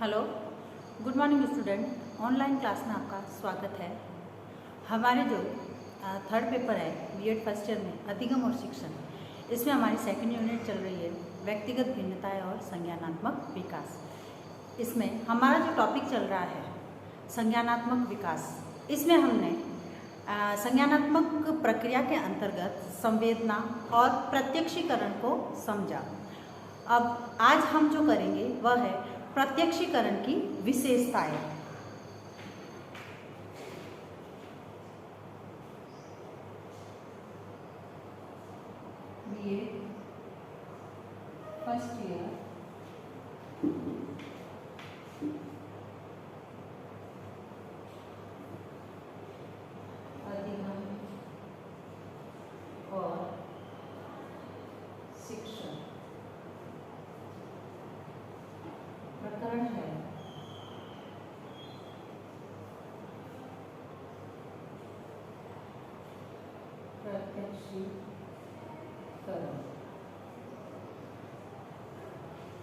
Hello, good morning student. Online class में आपका स्वागत है। हमारे जो थर्ड पेपर है बीएड फर्स्ट ईयर में अधिगम और शिक्षण, इसमें हमारी सेकंड यूनिट चल रही है व्यक्तिगत भिन्नताएं और संज्ञानात्मक विकास। इसमें हमारा जो टॉपिक चल रहा है संज्ञानात्मक विकास, इसमें हमने संज्ञानात्मक प्रक्रिया के अंतर्गत संवेदना और प्रत्यक्षीकरण को समझा। अब आज हम जो करेंगे वह है प्रत्यक्षीकरण की विशेषताएं। बीएड फर्स्ट ईयर अधिगम और शिक्षण प्रकरण है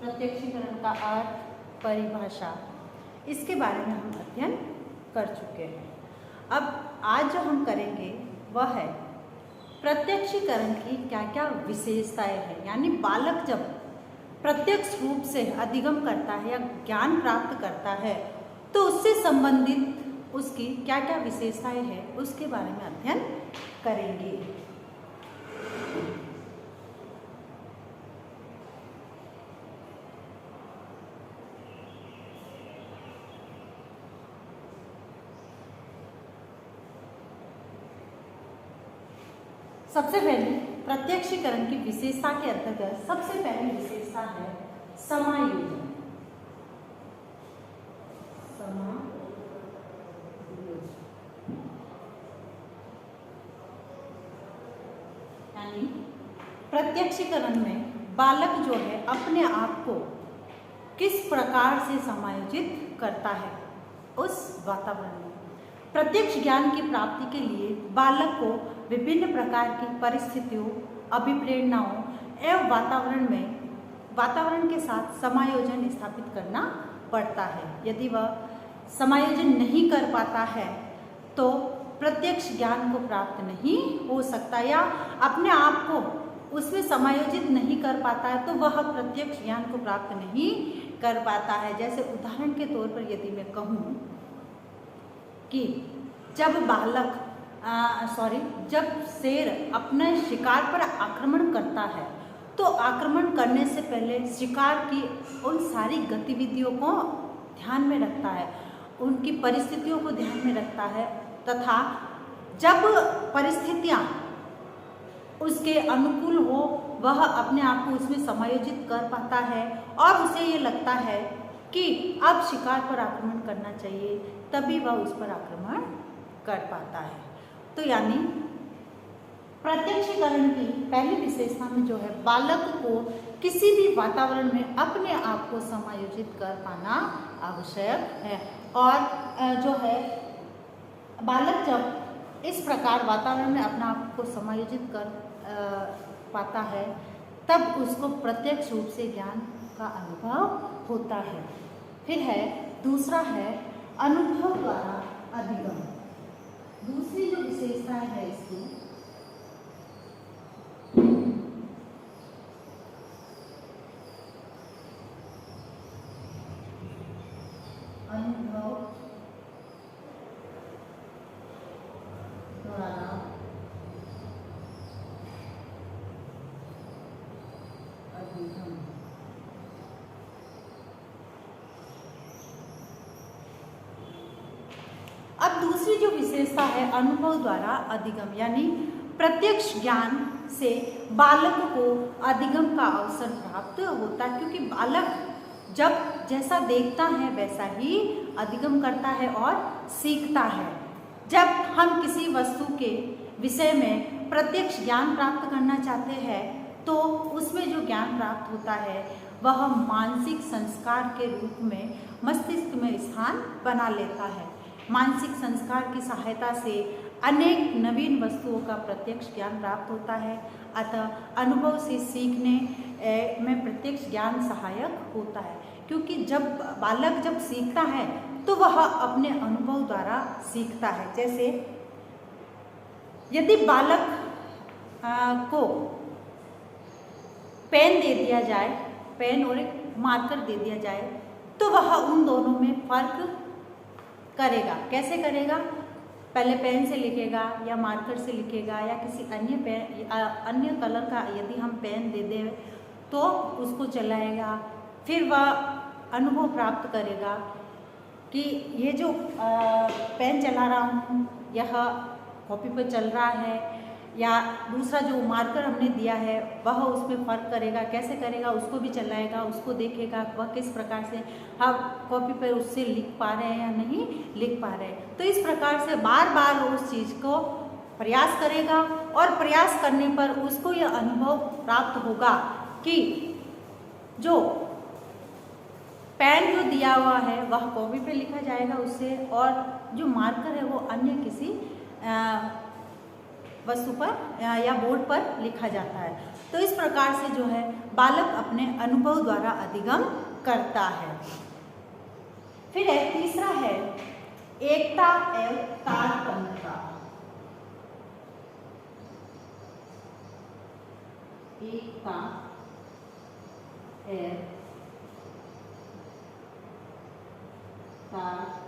प्रत्यक्षीकरण का अर्थ, परिभाषा, इसके बारे में हम अध्ययन कर चुके हैं। अब आज जो हम करेंगे वह है प्रत्यक्षीकरण की क्या क्या विशेषताएं हैं, यानी बालक जब प्रत्यक्ष रूप से अधिगम करता है या ज्ञान प्राप्त करता है तो उससे संबंधित उसकी क्या क्या विशेषताएं हैं उसके बारे में अध्ययन करेंगे। सबसे पहले प्रत्यक्षीकरण की विशेषता के अंतर्गत सबसे पहली विशेषता है समायोजन। यानी प्रत्यक्षीकरण में बालक जो है अपने आप को किस प्रकार से समायोजित करता है उस वातावरण में। प्रत्यक्ष ज्ञान की प्राप्ति के लिए बालक को विभिन्न प्रकार की परिस्थितियों, अभिप्रेरणाओं एवं वातावरण के साथ समायोजन स्थापित करना पड़ता है। यदि वह समायोजन नहीं कर पाता है तो प्रत्यक्ष ज्ञान को प्राप्त नहीं हो सकता, या अपने आप को उसमें समायोजित नहीं कर पाता है तो वह प्रत्यक्ष ज्ञान को प्राप्त नहीं कर पाता है। जैसे उदाहरण के तौर पर यदि मैं कहूँ कि जब शेर अपने शिकार पर आक्रमण करता है तो आक्रमण करने से पहले शिकार की उन सारी गतिविधियों को ध्यान में रखता है, उनकी परिस्थितियों को ध्यान में रखता है, तथा जब परिस्थितियाँ उसके अनुकूल हो वह अपने आप को उसमें समायोजित कर पाता है और उसे ये लगता है कि अब शिकार पर आक्रमण करना चाहिए, तभी वह उस पर आक्रमण कर पाता है। तो यानी प्रत्यक्षीकरण की पहली विशेषता में जो है बालक को किसी भी वातावरण में अपने आप को समायोजित कर पाना आवश्यक है। और जो है बालक जब इस प्रकार वातावरण में अपने आप को समायोजित कर पाता है तब उसको प्रत्यक्ष रूप से ज्ञान का अनुभव होता है। फिर है दूसरा है अनुभव द्वारा अधिगम। दूसरी जो विशेषता है इसकी अनुभव द्वारा अधिगम। अब दूसरी जो विशेषता है अनुभव द्वारा अधिगम, यानी प्रत्यक्ष ज्ञान से बालक को अधिगम का अवसर प्राप्त होता है, क्योंकि बालक जब जैसा देखता है वैसा ही अधिगम करता है और सीखता है। जब हम किसी वस्तु के विषय में प्रत्यक्ष ज्ञान प्राप्त करना चाहते हैं तो उसमें जो ज्ञान प्राप्त होता है वह मानसिक संस्कार के रूप में मस्तिष्क में स्थान बना लेता है। मानसिक संस्कार की सहायता से अनेक नवीन वस्तुओं का प्रत्यक्ष ज्ञान प्राप्त होता है। अतः अनुभव से सीखने में प्रत्यक्ष प्रत्यक्ष ज्ञान सहायक होता है, क्योंकि जब बालक जब सीखता है तो वह अपने अनुभव द्वारा सीखता है। जैसे यदि बालक को पेन दे दिया जाए, पेन और एक मार्कर दे दिया जाए, तो वह उन दोनों में फर्क करेगा। कैसे करेगा? पहले पेन से लिखेगा या मार्कर से लिखेगा या किसी अन्य कलर का यदि हम पेन दे दें तो उसको चलाएगा, फिर वह अनुभव प्राप्त करेगा कि ये जो पेन चला रहा हूँ यह कॉपी पर चल रहा है, या दूसरा जो मार्कर हमने दिया है वह उसमें फ़र्क करेगा। कैसे करेगा? उसको भी चलाएगा, उसको देखेगा वह किस प्रकार से हम कॉपी पर उससे लिख पा रहे हैं या नहीं लिख पा रहे हैं। तो इस प्रकार से बार बार उस चीज़ को प्रयास करेगा और प्रयास करने पर उसको यह अनुभव प्राप्त होगा कि जो पेन जो दिया हुआ है वह कॉपी पे लिखा जाएगा उससे, और जो मार्कर है वो अन्य किसी वस्तु पर या बोर्ड पर लिखा जाता है। तो इस प्रकार से जो है बालक अपने अनुभव द्वारा अधिगम करता है। फिर तीसरा है एकता एवं तारतम्यता। एकता एवं तारतम्यता।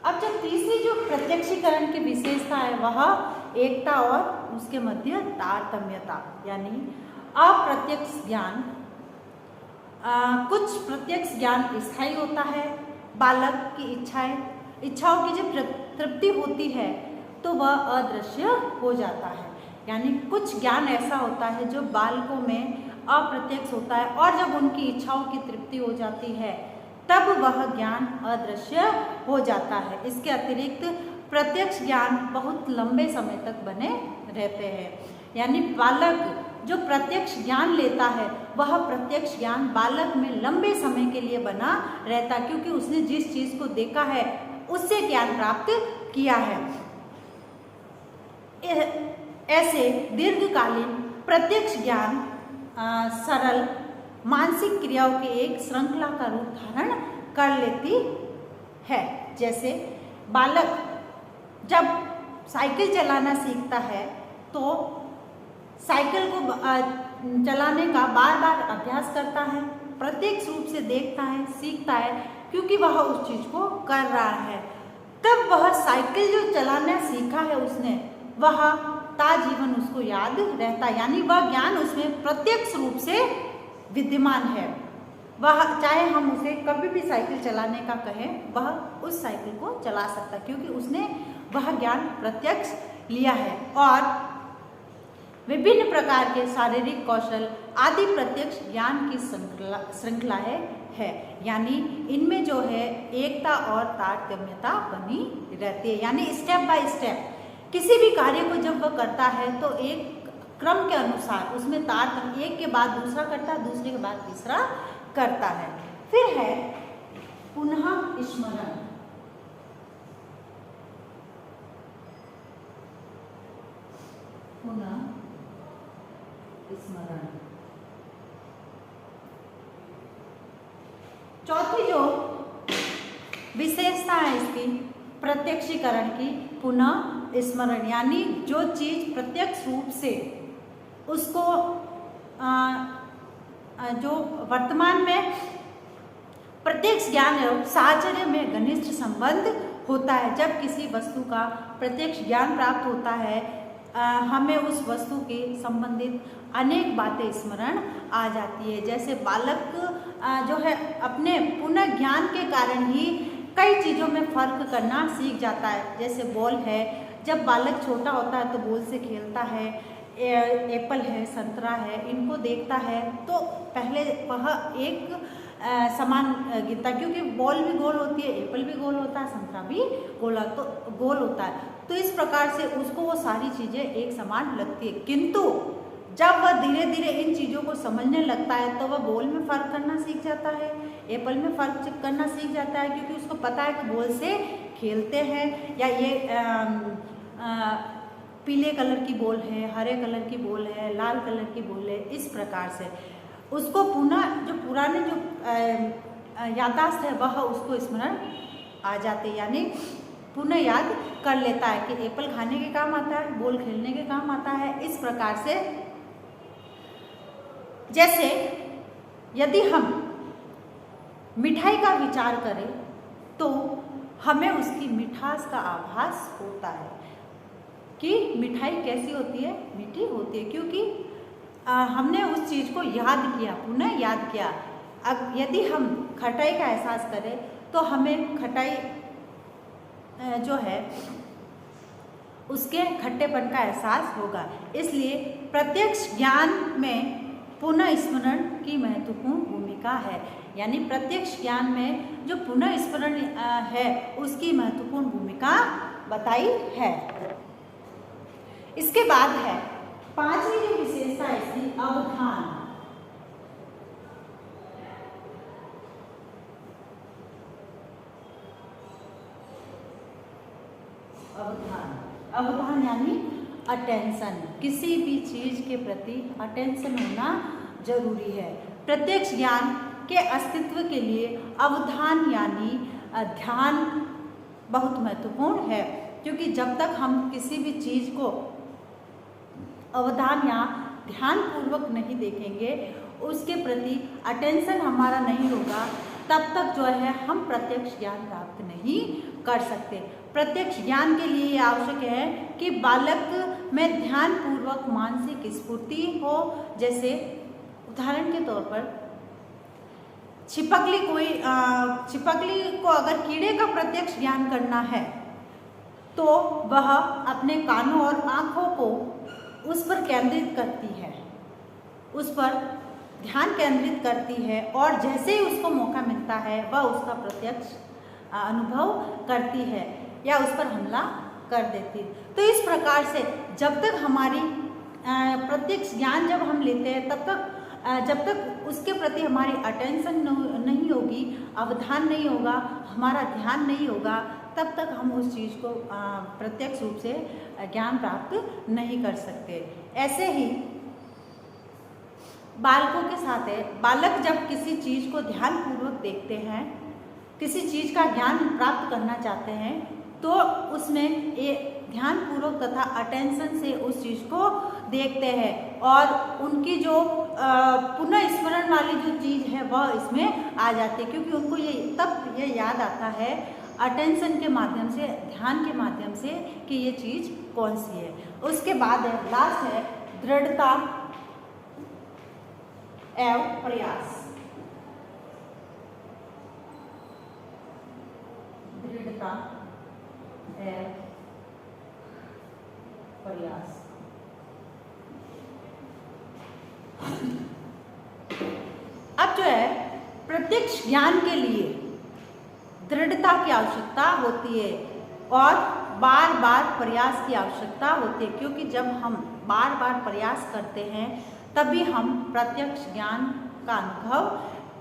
अब जो तीसरी जो प्रत्यक्षीकरण की विशेषता है वह एकता और उसके मध्य तारतम्यता, यानी अप्रत्यक्ष ज्ञान। कुछ प्रत्यक्ष ज्ञान स्थायी होता है। बालक की इच्छाओं की जब तृप्ति होती है तो वह अदृश्य हो जाता है। यानी कुछ ज्ञान ऐसा होता है जो बालकों में अप्रत्यक्ष होता है, और जब उनकी इच्छाओं की तृप्ति हो जाती है तब वह ज्ञान अदृश्य हो जाता है। इसके अतिरिक्त प्रत्यक्ष ज्ञान बहुत लंबे समय तक बने रहते हैं। यानी बालक जो प्रत्यक्ष ज्ञान लेता है वह प्रत्यक्ष ज्ञान बालक में लंबे समय के लिए बना रहता है, क्योंकि उसने जिस चीज़ को देखा है उससे ज्ञान प्राप्त किया है। ऐसे दीर्घकालीन प्रत्यक्ष ज्ञान सरल मानसिक क्रियाओं की एक श्रृंखला का रूप धारण कर लेती है। जैसे बालक जब साइकिल चलाना सीखता है तो साइकिल को चलाने का बार बार अभ्यास करता है, प्रत्यक्ष रूप से देखता है, सीखता है, क्योंकि वह उस चीज़ को कर रहा है। तब वह साइकिल जो चलाना सीखा है उसने, वह ताजीवन उसको याद रहता है। यानी वह ज्ञान उसमें प्रत्यक्ष रूप से विद्यमान है। वह चाहे हम उसे कभी भी साइकिल चलाने का कहें, वह उस साइकिल को चला सकता है, क्योंकि उसने वह ज्ञान प्रत्यक्ष लिया है। और विभिन्न प्रकार के शारीरिक कौशल आदि प्रत्यक्ष ज्ञान की श्रृंखलाएं है। यानी इनमें जो है एकता और तारतम्यता बनी रहती है। यानी स्टेप बाय स्टेप किसी भी कार्य को जब वह करता है तो एक क्रम के अनुसार उसमें तारतम्य, एक के बाद दूसरा करता है, दूसरे के बाद तीसरा करता है। फिर है पुनः स्मरण। पुनः स्मरण चौथी जो विशेषता है इसकी प्रत्यक्षीकरण की, पुनः स्मरण। यानी जो चीज प्रत्यक्ष रूप से उसको जो वर्तमान में प्रत्यक्ष ज्ञान एवं साहचर्य में घनिष्ठ संबंध होता है। जब किसी वस्तु का प्रत्यक्ष ज्ञान प्राप्त होता है, हमें उस वस्तु के संबंधित अनेक बातें स्मरण आ जाती है। जैसे बालक जो है अपने पुनः ज्ञान के कारण ही कई चीज़ों में फर्क करना सीख जाता है। जैसे बॉल है, जब बालक छोटा होता है तो बॉल से खेलता है, एप्पल है, संतरा है, इनको देखता है तो पहले वह एक समान गिनता, क्योंकि बॉल भी गोल होती है, एप्पल भी गोल होता है, संतरा भी गोल होता है। तो इस प्रकार से उसको वो सारी चीज़ें एक समान लगती है। किंतु जब वह धीरे धीरे इन चीज़ों को समझने लगता है तो वह बॉल में फ़र्क करना सीख जाता है, एप्पल में फर्क करना सीख जाता है, क्योंकि उसको पता है कि बॉल से खेलते हैं, या ये पीले कलर की बॉल है, हरे कलर की बॉल है, लाल कलर की बॉल है। इस प्रकार से उसको पुनः जो पुराने जो याददाश्त है वह उसको स्मरण आ जाते, यानी पुनः याद कर लेता है कि एप्पल खाने के काम आता है, बॉल खेलने के काम आता है। इस प्रकार से जैसे यदि हम मिठाई का विचार करें तो हमें उसकी मिठास का आभास होता है कि मिठाई कैसी होती है, मीठी होती है, क्योंकि हमने उस चीज़ को याद किया, पुनः याद किया। अब यदि हम खटाई का एहसास करें तो हमें खटाई जो है उसके खट्टेपन का एहसास होगा। इसलिए प्रत्यक्ष ज्ञान में पुनः स्मरण की महत्वपूर्ण भूमिका है, यानी प्रत्यक्ष ज्ञान में जो पुनः स्मरण है उसकी महत्वपूर्ण भूमिका बताई है। इसके बाद है पांचवी जो विशेषता है इसकी, अवधान। अवधान यानी अटेंशन, किसी भी चीज के प्रति अटेंशन होना जरूरी है। प्रत्यक्ष ज्ञान के अस्तित्व के लिए अवधान यानी ध्यान बहुत महत्वपूर्ण है, क्योंकि जब तक हम किसी भी चीज को अवधान या ध्यान पूर्वक नहीं देखेंगे, उसके प्रति अटेंशन हमारा नहीं होगा, तब तक जो है हम प्रत्यक्ष ज्ञान प्राप्त नहीं कर सकते। प्रत्यक्ष ज्ञान के लिए आवश्यक है कि बालक में ध्यान पूर्वक मानसिक स्फूर्ति हो। जैसे उदाहरण के तौर पर छिपकली को अगर कीड़े का प्रत्यक्ष ज्ञान करना है तो वह अपने कानों और आँखों को उस पर केंद्रित करती है, उस पर ध्यान केंद्रित करती है, और जैसे ही उसको मौका मिलता है वह उसका प्रत्यक्ष अनुभव करती है या उस पर हमला कर देती है। तो इस प्रकार से जब तक हमारी प्रत्यक्ष ज्ञान जब हम लेते हैं तब तक जब तक उसके प्रति हमारी अटेंशन नहीं होगी, अवधान नहीं होगा, हमारा ध्यान नहीं होगा, तब तक हम उस चीज़ को प्रत्यक्ष रूप से ज्ञान प्राप्त नहीं कर सकते। ऐसे ही बालकों के साथ है, बालक जब किसी चीज़ को ध्यानपूर्वक देखते हैं, किसी चीज़ का ज्ञान प्राप्त करना चाहते हैं, तो उसमें ये ध्यानपूर्वक तथा अटेंशन से उस चीज़ को देखते हैं, और उनकी जो पुनः स्मरण वाली जो चीज़ है वह इसमें आ जाती है, क्योंकि उनको ये याद आता है अटेंशन के माध्यम से, ध्यान के माध्यम से कि ये चीज़ कौन सी है। उसके बाद है लास्ट है दृढ़ता एवं प्रयास। दृढ़ता एवं प्रयास। अब जो है प्रत्यक्ष ज्ञान के लिए दृढ़ता की आवश्यकता होती है और बार बार प्रयास की आवश्यकता होती है, क्योंकि जब हम बार बार प्रयास करते हैं तभी हम प्रत्यक्ष ज्ञान का अनुभव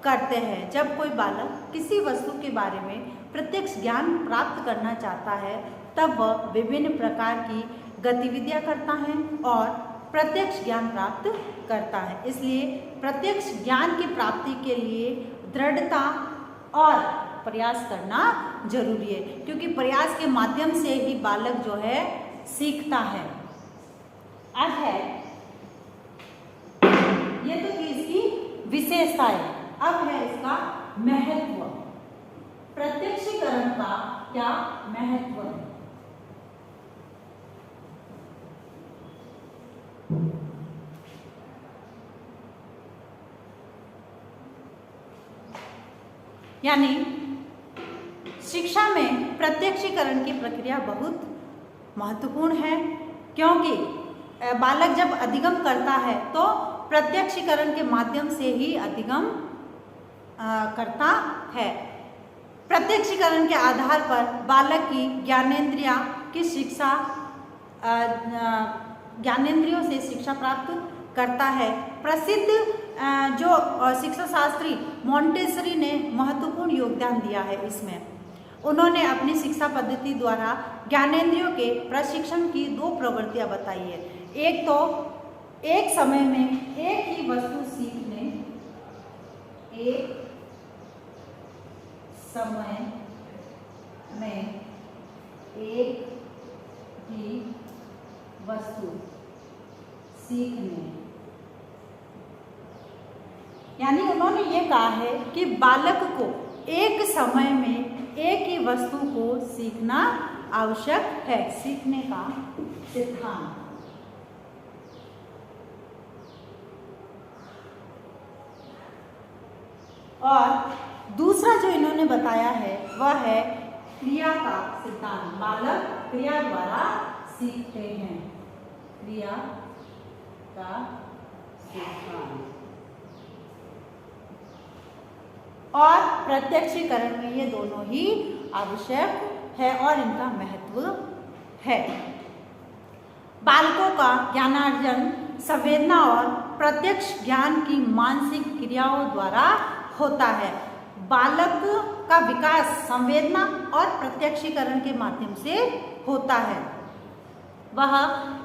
करते हैं। जब कोई बालक किसी वस्तु के बारे में प्रत्यक्ष ज्ञान प्राप्त करना चाहता है तब वह विभिन्न प्रकार की गतिविधियां करता है और प्रत्यक्ष ज्ञान प्राप्त करता है। इसलिए प्रत्यक्ष ज्ञान की प्राप्ति के लिए दृढ़ता और प्रयास करना जरूरी है, क्योंकि प्रयास के माध्यम से ही बालक जो है सीखता है। अब है ये तो थी इसकी विशेषताएं, अब है इसका महत्व। प्रत्यक्षीकरण का क्या महत्व है? यानी शिक्षा में प्रत्यक्षीकरण की प्रक्रिया बहुत महत्वपूर्ण है, क्योंकि बालक जब अधिगम करता है तो प्रत्यक्षीकरण के माध्यम से ही अधिगम करता है। प्रत्यक्षीकरण के आधार पर बालक की ज्ञानेंद्रियां की शिक्षा ज्ञानेंद्रियों से शिक्षा प्राप्त करता है। प्रसिद्ध जो शिक्षा शास्त्री मॉन्टेसरी ने महत्वपूर्ण योगदान दिया है इसमें। उन्होंने अपनी शिक्षा पद्धति द्वारा ज्ञानेंद्रियों के प्रशिक्षण की 2 प्रवृत्तियां बताई है। एक तो एक समय में एक ही वस्तु सीखने, एक समय में एक ही वस्तु सीखने, यानी उन्होंने ये कहा है कि बालक को एक समय में एक ही वस्तु को सीखना आवश्यक है, सीखने का सिद्धांत। और दूसरा जो इन्होंने बताया है वह है क्रिया का सिद्धांत। बालक क्रिया द्वारा सीखते हैं, क्रिया का सिद्धांत। और प्रत्यक्षीकरण में ये दोनों ही आवश्यक है और इनका महत्व है। बालकों का ज्ञानार्जन संवेदना और प्रत्यक्ष ज्ञान की मानसिक क्रियाओं द्वारा होता है। बालक का विकास संवेदना और प्रत्यक्षीकरण के माध्यम से होता है। वह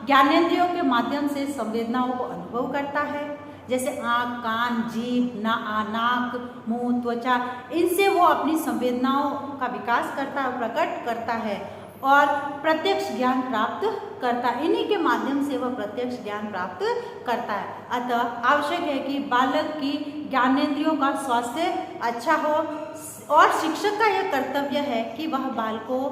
ज्ञानेंद्रियों के माध्यम से संवेदनाओं को अनुभव करता है, जैसे आँख, कान, जीभ, नाक, मुंह, त्वचा, इनसे वो अपनी संवेदनाओं का विकास करता है, प्रकट करता है और प्रत्यक्ष ज्ञान प्राप्त करता है। इन्हीं के माध्यम से वह प्रत्यक्ष ज्ञान प्राप्त करता है। अतः आवश्यक है कि बालक की ज्ञानेंद्रियों का स्वास्थ्य अच्छा हो और शिक्षक का यह कर्तव्य है कि वह बालकों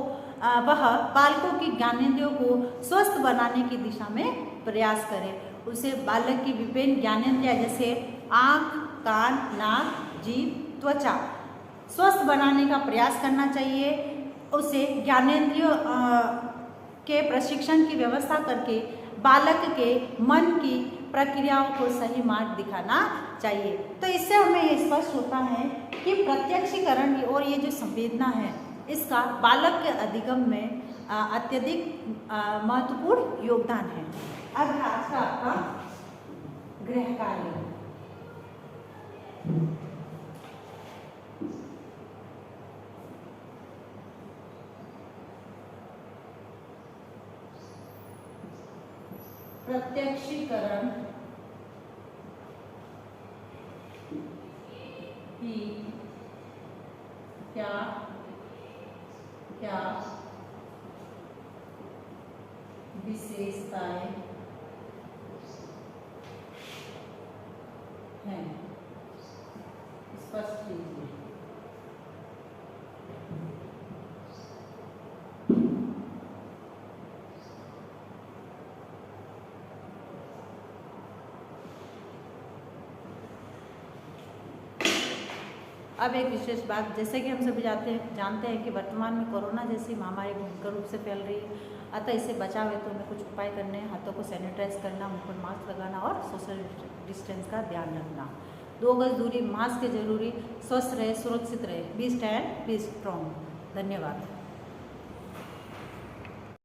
की ज्ञानेंद्रियों को स्वस्थ बनाने की दिशा में प्रयास करे। उसे बालक की विभिन्न ज्ञानेंद्रियाँ जैसे आँख, कान, नाक, जीभ, त्वचा स्वस्थ बनाने का प्रयास करना चाहिए। उसे ज्ञानेंद्रियों के प्रशिक्षण की व्यवस्था करके बालक के मन की प्रक्रियाओं को सही मार्ग दिखाना चाहिए। तो इससे हमें ये स्पष्ट होता है कि प्रत्यक्षीकरण और ये जो संवेदना है इसका बालक के अधिगम में अत्यधिक महत्वपूर्ण योगदान है। अब आज का आपका गृह कार्य। प्रत्यक्षीकरण की क्या विशेषताएं हैं, स्पष्ट कीजिए। अब एक विशेष बात, जैसे कि हम सभी जानते हैं कि वर्तमान में कोरोना जैसी महामारी भयंकर रूप से फैल रही है। अतः इससे बचाव है तो हमें कुछ उपाय करने हैं। हाथों को सैनिटाइज करना, मुंह पर मास्क लगाना और सोशल डिस्टेंस का ध्यान रखना। 2 गज दूरी, मास्क जरूरी। स्वस्थ रहे, सुरक्षित रहे। Be stand, be strong. धन्यवाद।